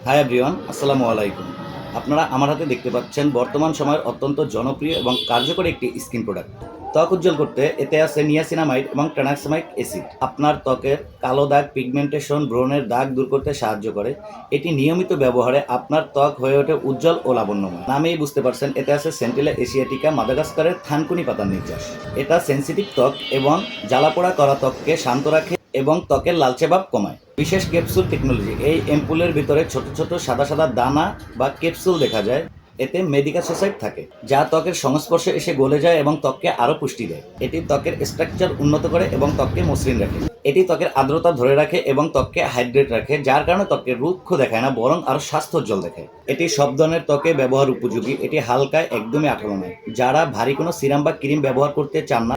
Hi everyone, আসসালামু আলাইকুম। আপনারা আমার হাতে দেখতে পাচ্ছেন বর্তমান সময়ের অত্যন্ত জনপ্রিয় এবং কার্যকরী একটি স্কিন প্রোডাক্ট। ত্বক উজ্জ্বল করতে এতে আছে নিয়াসিনামাইড এবং ট্রানাক্সামাইড অ্যাসিড। আপনার ত্বকের কালো দাগ, পিগমেন্টেশন, ব্রণের দাগ দূর করতে সাহায্য করে। এটি নিয়মিত ব্যবহারে আপনার ত্বক হয়ে ওঠে উজ্জ্বল ও লাবণ্যময়। নামেই বুঝতে পারছেন, এতে আছে সেন্টিলা এশিয়াটিকা মাদাগাস্কারের থানকুনি পাতার নির্যাস। এটা সেন্সিটিভ ত্বক এবং জ্বালাপোড়া করা ত্বককে শান্ত রাখে এবং ত্বকের লালচে ভাব কমায়। বিশেষ ক্যাপসুল টেকনোলজি, এই অ্যাম্পুলের ভিতরে ছোট ছোট সাদা সাদা দানা বা ক্যাপসুল দেখা যায়। এতে মেডিকাসোসাইড থাকে, যা ত্বকের সংস্পর্শে এসে গলে যায় এবং ত্বককে আরও পুষ্টি দেয়। এটি ত্বকের স্ট্রাকচার উন্নত করে এবং ত্বককে মসৃণ রাখে। এটি ত্বকের আর্দ্রতা ধরে রাখে এবং ত্বককে হাইড্রেট রাখে, যার কারণে ত্বককে রুক্ষ দেখায় না, বরং আরও স্বাস্থ্যোজ্জ্বল দেখায়। এটি সব ধরনের ত্বকে ব্যবহার উপযোগী। এটি হালকায়, একদমই আঠালো নয়। যারা ভারী কোনো সিরাম বা ক্রিম ব্যবহার করতে চান না,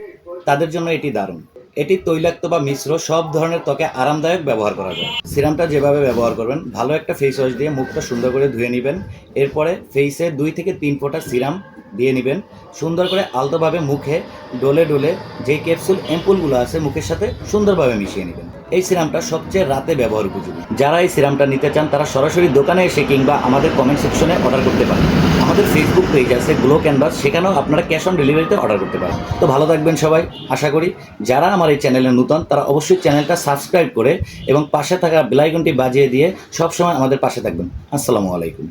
তাদের জন্য এটি দারুণ। এটি তৈলাক্ত বা মিশ্র সব ধরনের ত্বকে আরামদায়ক ব্যবহার করা যায়। সিরামটা যেভাবে ব্যবহার করবেন, ভালো একটা ফেস ওয়াশ দিয়ে মুখটা সুন্দর করে ধুয়ে নেবেন। এরপরে ফেসে 2 থেকে 3 ফোঁটা সিরাম দিয়ে নেবেন। সুন্দর করে আলতোভাবে মুখে ডলে ডলে যে ক্যাপসুল অ্যাম্পুলগুলো আছে মুখের সাথে সুন্দরভাবে মিশিয়ে নেবেন। এই সিরামটা সবচেয়ে রাতে ব্যবহার উপযোগী। যারা এই সিরামটা নিতে চান, তারা সরাসরি দোকানে এসে কিংবা আমাদের কমেন্ট সেকশনে অর্ডার করতে পারেন। আমাদের ফেসবুক পেজ আছে গ্লো ক্যানভাস, সেখানেও আপনারা ক্যাশ অন ডেলিভারিতে অর্ডার করতে পারেন। তো ভালো থাকবেন সবাই। আশা করি যারা আমার এই চ্যানেলে নতুন, তারা অবশ্যই চ্যানেলটা সাবস্ক্রাইব করে এবং পাশে থাকা বেল আইকনটি বাজিয়ে দিয়ে সবসময় আমাদের পাশে থাকবেন। আসসালামু আলাইকুম।